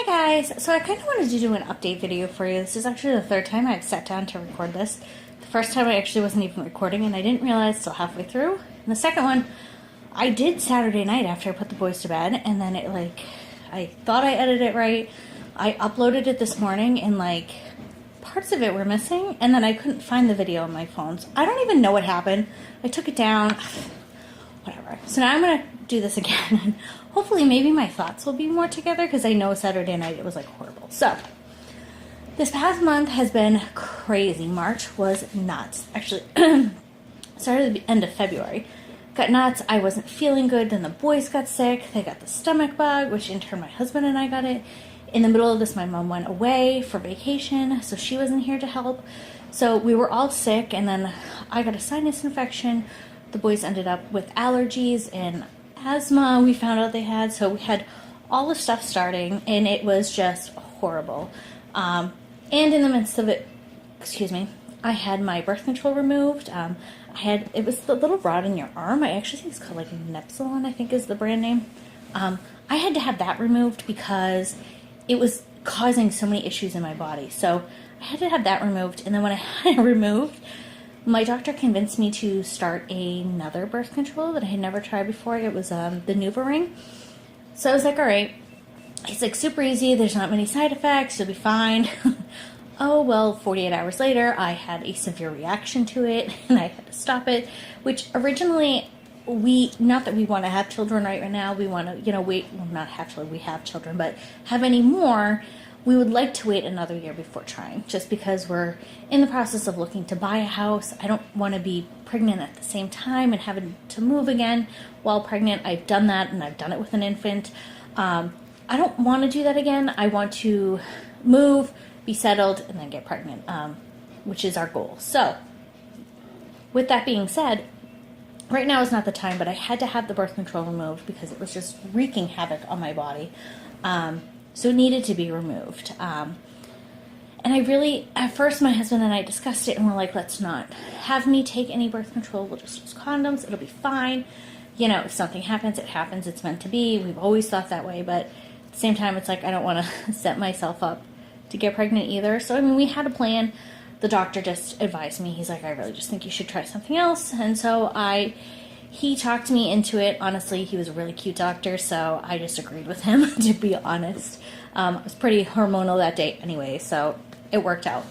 guys, so I kind of wanted to do an update video for you. This is actually the third time I've sat down to record this. The first time I actually wasn't even recording and I didn't realize till halfway through. And the second one, I did Saturday night after I put the boys to bed, and then I thought I edited it right. I uploaded it this morning and parts of it were missing, and then I couldn't find the video on my phone. So I don't even know what happened. I took it down, whatever. So now I'm going to do this again, and hopefully maybe my thoughts will be more together, because I know Saturday night it was horrible. So this past month has been crazy. March was nuts. Actually, started at the end of February. Got nuts. I wasn't feeling good. Then the boys got sick. They got the stomach bug, which in turn my husband and I got it. In the middle of this, my mom went away for vacation, so she wasn't here to help. So we were all sick, and then I got a sinus infection. The boys ended up with allergies and asthma we found out they had. So we had all the stuff starting, and it was just horrible. And in the midst of it, I had my birth control removed. It was the little rod in your arm. I actually think it's called Nepsilon, I think is the brand name. I had to have that removed because it was causing so many issues in my body. So I had to have that removed. And then when I had it removed, my doctor convinced me to start another birth control that I had never tried before. It was the NuvaRing. So I was like, all right. He's like, super easy. There's not many side effects. You'll be fine. Oh, well, 48 hours later, I had a severe reaction to it, and I had to stop it, which originally not that we want to have children right now, we want to, wait, well, not have children, we have children, but have any more, we would like to wait another year before trying, just because we're in the process of looking to buy a house. I don't want to be pregnant at the same time and having to move again while pregnant. I've done that, and I've done it with an infant. I don't want to do that again. I want to move, be settled, and then get pregnant, which is our goal. So, with that being said, right now is not the time, but I had to have the birth control removed because it was just wreaking havoc on my body. So it needed to be removed. And at first my husband and I discussed it, and we're like, let's not have me take any birth control. We'll just use condoms. It'll be fine. If something happens, it happens. It's meant to be. We've always thought that way, but at the same time, it's I don't want to set myself up to get pregnant either. So, we had a plan. The doctor just advised me. He's like, I really just think you should try something else. And so he talked me into it. Honestly, he was a really cute doctor, so I just agreed with him, to be honest. I was pretty hormonal that day anyway, so it worked out.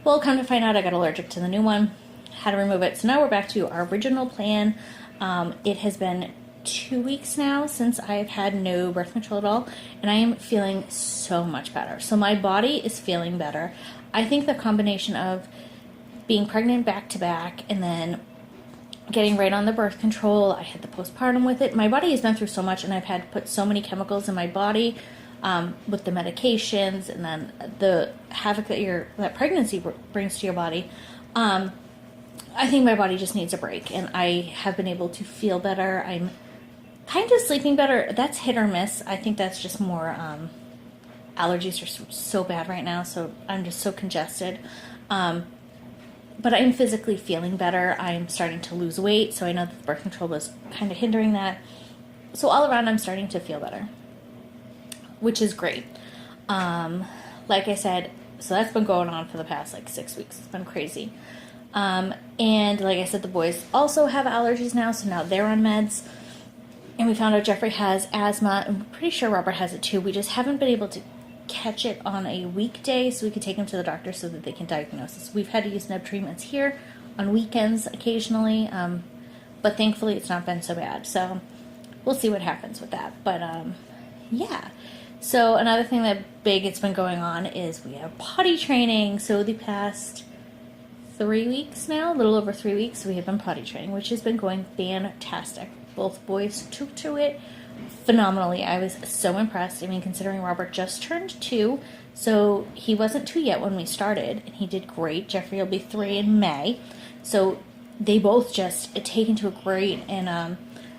Well, come to find out, I got allergic to the new one. Had to remove it. So now we're back to our original plan. It has been 2 weeks now since I've had no birth control at all, and I am feeling so much better. So my body is feeling better. I think the combination of being pregnant back to back and then getting right on the birth control, I had the postpartum with it. My body has been through so much, and I've had to put so many chemicals in my body with the medications, and then the havoc that pregnancy brings to your body. I think my body just needs a break, and I have been able to feel better. I'm kind of sleeping better. That's hit or miss. I think that's just more allergies are so bad right now, so I'm just so congested. But I'm physically feeling better. I'm starting to lose weight, so I know that the birth control was kind of hindering that. So all around, I'm starting to feel better, which is great. Like I said, so that's been going on for the past 6 weeks. It's been crazy. And like I said, the boys also have allergies now, so now they're on meds. And we found out Jeffrey has asthma, and we're pretty sure Robert has it too. We just haven't been able to catch it on a weekday so we could take him to the doctor so that they can diagnose us. We've had to use neb treatments here on weekends occasionally, but thankfully it's not been so bad. So we'll see what happens with that. But yeah. So another thing it's been going on is we have potty training. So the past 3 weeks now, a little over 3 weeks, we have been potty training, which has been going fantastic. Both boys took to it phenomenally. I was so impressed. Considering Robert just turned 2, so he wasn't 2 yet when we started, and he did great. Jeffrey will be 3 in May, so they both just taken to it great. And I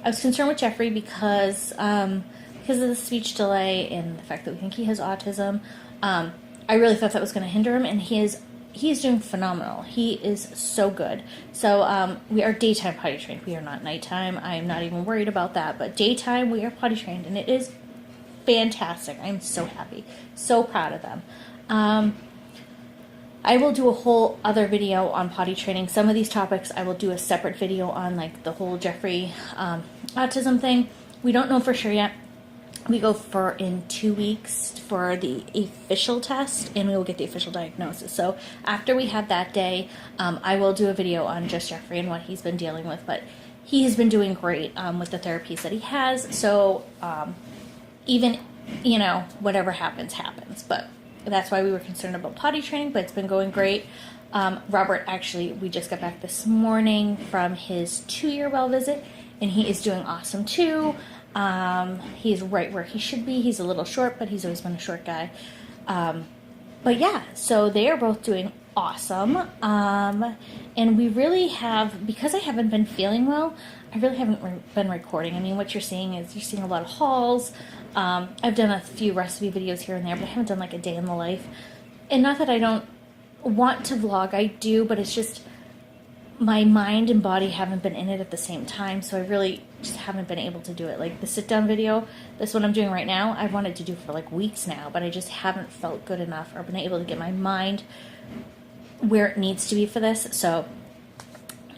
was concerned with Jeffrey because of the speech delay and the fact that we think he has autism. I really thought that was going to hinder him, and he's doing phenomenal. He is so good. So we are daytime potty trained. We are not nighttime. I am not even worried about that. But daytime, we are potty trained, and it is fantastic. I'm so happy. So proud of them. I will do a whole other video on potty training. Some of these topics I will do a separate video on, like the whole Jeffrey autism thing. We don't know for sure yet. We go for in 2 weeks for the official test, and we will get the official diagnosis. So after we have that day, I will do a video on just Jeffrey and what he's been dealing with. But he has been doing great with the therapies that he has. So even, you know, whatever happens, happens. But that's why we were concerned about potty training, but it's been going great. Robert, actually, we just got back this morning from his 2-year well visit, and he is doing awesome too. He's right where he should be. He's a little short, but he's always been a short guy. But yeah, so they are both doing awesome. And we really have, because I haven't been feeling well, I really haven't been recording. I mean, what you're seeing is you're seeing a lot of hauls. I've done a few recipe videos here and there, but I haven't done like a day in the life. And not that I don't want to vlog, I do, but it's just my mind and body haven't been in it at the same time, so I really just haven't been able to do it. Like the sit-down video, this one I'm doing right now, I've wanted to do for like weeks now, but I just haven't felt good enough or been able to get my mind where it needs to be for this. So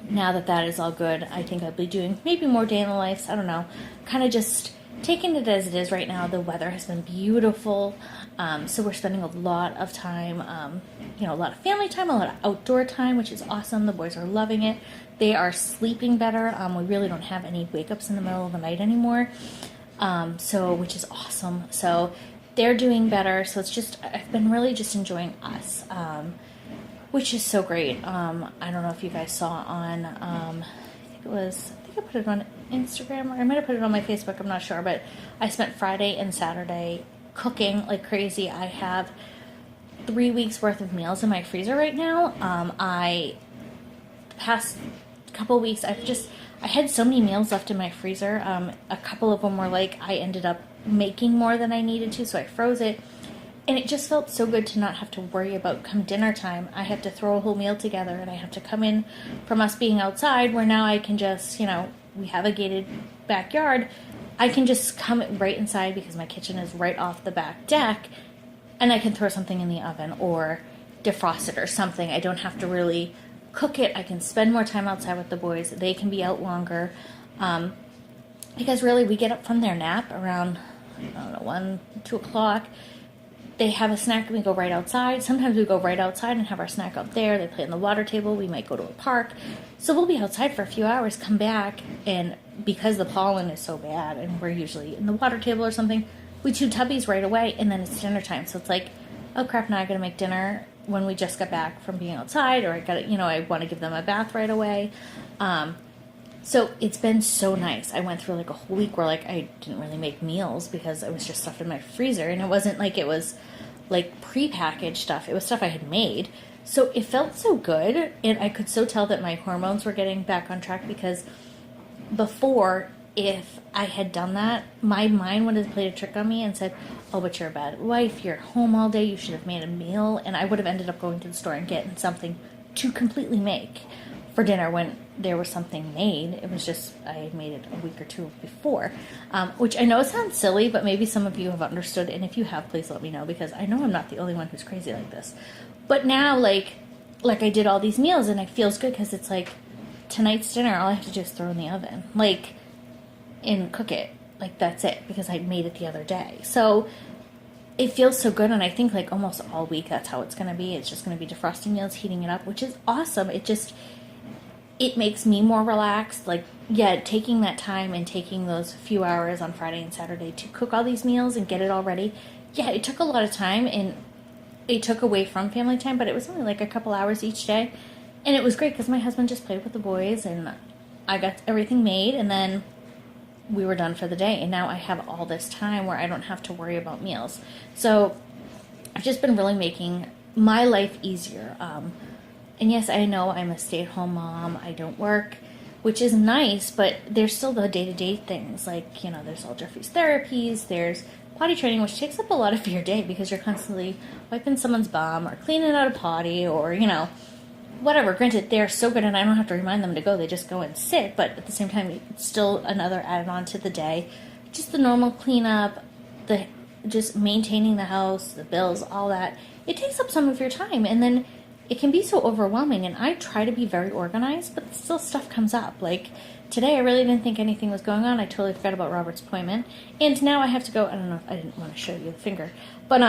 now that that is all good, I think I'll be doing maybe more day in the life. I don't know, kind of just taking it as it is right now. The weather has been beautiful, so we're spending a lot of time, you know, a lot of family time, a lot of outdoor time, which is awesome. The boys are loving it. They are sleeping better. We really don't have any wake-ups in the middle of the night anymore, so which is awesome. So they're doing better. So it's just, I've been really just enjoying us, which is so great. I don't know if you guys saw on, I think I put it on Instagram, or I might have put it on my Facebook, I'm not sure, but I spent Friday and Saturday cooking like crazy. I have 3 weeks worth of meals in my freezer right now. The past couple weeks, I had so many meals left in my freezer. A couple of them were like, I ended up making more than I needed to, so I froze it. And it just felt so good to not have to worry about come dinner time, I have to throw a whole meal together, and I have to come in from us being outside, where now I can just, you know, we have a gated backyard. I can just come right inside because my kitchen is right off the back deck, and I can throw something in the oven or defrost it or something. I don't have to really cook it. I can spend more time outside with the boys. They can be out longer. Because really we get up from their nap around, I don't know, 1, 2 o'clock. They have a snack and we go right outside. Sometimes we go right outside and have our snack up there. They play on the water table. We might go to a park. So we'll be outside for a few hours, come back, and because the pollen is so bad and we're usually in the water table or something, we chew tubbies right away, and then it's dinner time. So it's like, oh crap, now I gotta make dinner when we just got back from being outside, or I gotta, you know, I want to give them a bath right away. So it's been so nice. I went through like a whole week where like I didn't really make meals because I was just stuff in my freezer, and it wasn't like it was like prepackaged stuff. It was stuff I had made. So it felt so good, and I could so tell that my hormones were getting back on track, because before, if I had done that, my mind would have played a trick on me and said, oh, but you're a bad wife, you're at home all day, you should have made a meal, and I would have ended up going to the store and getting something to completely make for dinner when there was something made. It was just, I had made it a week or two before, which I know sounds silly, but maybe some of you have understood, and if you have, please let me know, because I know I'm not the only one who's crazy like this. But now, like I did all these meals, and it feels good, because it's like, tonight's dinner, all I have to do is throw in the oven, like, and cook it. Like, that's it, because I made it the other day. So it feels so good, and I think like almost all week that's how it's going to be. It's just going to be defrosting meals, heating it up, which is awesome. It makes me more relaxed. Like, yeah, taking that time and taking those few hours on Friday and Saturday to cook all these meals and get it all ready. Yeah, it took a lot of time, and it took away from family time, but it was only like a couple hours each day. And it was great because my husband just played with the boys, and I got everything made, and then we were done for the day. And now I have all this time where I don't have to worry about meals. So I've just been really making my life easier. And yes, I know I'm a stay-at-home mom. I don't work, which is nice, but there's still the day-to-day things. Like, you know, there's all Jeffrey's therapies, there's potty training, which takes up a lot of your day because you're constantly wiping someone's bum or cleaning out a potty or, you know, whatever. Granted, they're so good and I don't have to remind them to go. They just go and sit, but at the same time, it's still another added on to the day. Just the normal cleanup, the just maintaining the house, the bills, all that, it takes up some of your time. And then it can be so overwhelming. And I try to be very organized, but still stuff comes up. Like today, I really didn't think anything was going on. I totally forgot about Robert's appointment. And now I have to go, I don't know, I didn't want to show you the finger. But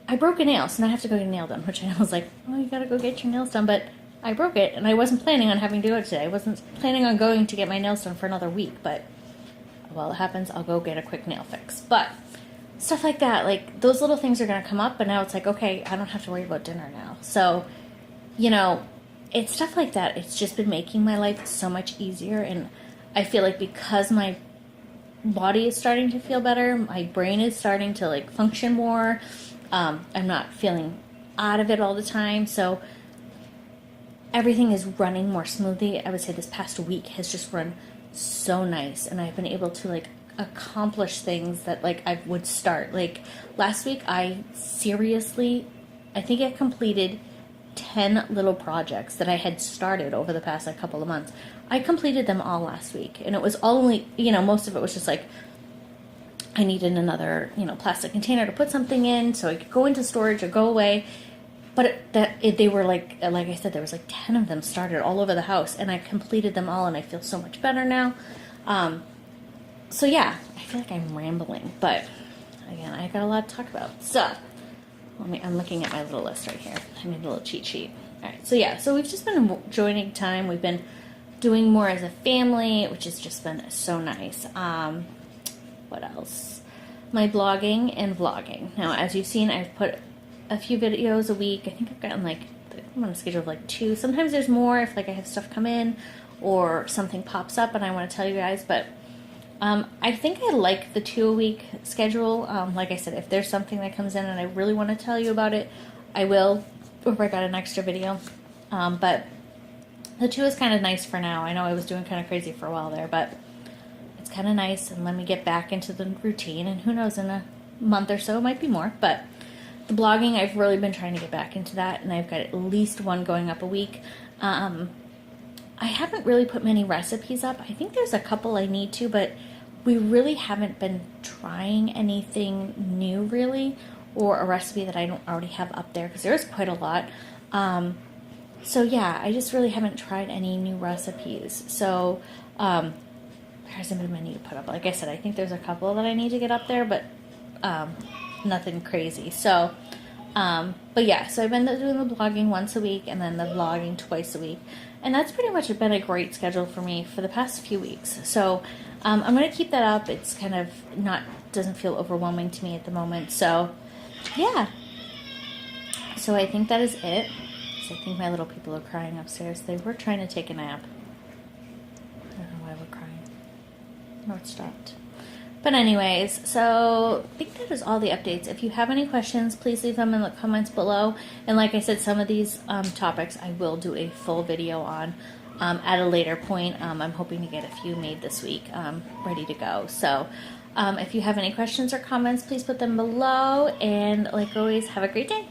I broke a nail, so now I have to go get a nail done, which I was like, oh, you gotta go get your nails done. But I broke it, and I wasn't planning on having to go today. I wasn't planning on going to get my nails done for another week. But while it happens, I'll go get a quick nail fix. But stuff like that, like those little things are going to come up, but now it's like, okay, I don't have to worry about dinner now. So, you know, it's stuff like that. It's just been making my life so much easier. And I feel like because my body is starting to feel better, my brain is starting to like function more. I'm not feeling out of it all the time. So everything is running more smoothly. I would say this past week has just run so nice, and I've been able to like accomplish things that like I would start. Like last week, I think I completed 10 little projects that I had started over the past like couple of months. I completed them all last week, and it was all only, most of it was just like I needed another, plastic container to put something in so I could go into storage or go away. But they were like I said, there was like 10 of them started all over the house, and I completed them all, and I feel so much better now. So yeah, I feel like I'm rambling, but again, I got a lot to talk about. So I'm looking at my little list right here. I made a little cheat sheet. All right, so yeah, so we've just been enjoying time. We've been doing more as a family, which has just been so nice. What else? My blogging and vlogging. Now, as you've seen, I've put a few videos a week. I think I've gotten I'm on a schedule of 2. Sometimes there's more if I have stuff come in or something pops up and I want to tell you guys. But I think I like the 2 a week schedule. Like I said, if there's something that comes in and I really want to tell you about it, I will, or if I got an extra video. But the 2 is kind of nice for now. I know I was doing kind of crazy for a while there, but it's kind of nice, and let me get back into the routine, and who knows, in a month or so it might be more. But the blogging, I've really been trying to get back into that, and I've got at least one going up a week. I haven't really put many recipes up. I think there's a couple I need to, but we really haven't been trying anything new, really, or a recipe that I don't already have up there, because there is quite a lot. So yeah, I just really haven't tried any new recipes. So there hasn't been many to put up. Like I said, I think there's a couple that I need to get up there, but nothing crazy. So, but yeah, so I've been doing the blogging once a week and then the vlogging twice a week. And that's pretty much been a great schedule for me for the past few weeks. So, I'm going to keep that up. It's kind of doesn't feel overwhelming to me at the moment. So, yeah. So I think that is it. So I think my little people are crying upstairs. They were trying to take a nap. I don't know why we're crying. No, it stopped. But anyways, so I think that is all the updates. If you have any questions, please leave them in the comments below. And like I said, some of these topics I will do a full video on at a later point. I'm hoping to get a few made this week, ready to go. So if you have any questions or comments, please put them below. And like always, have a great day.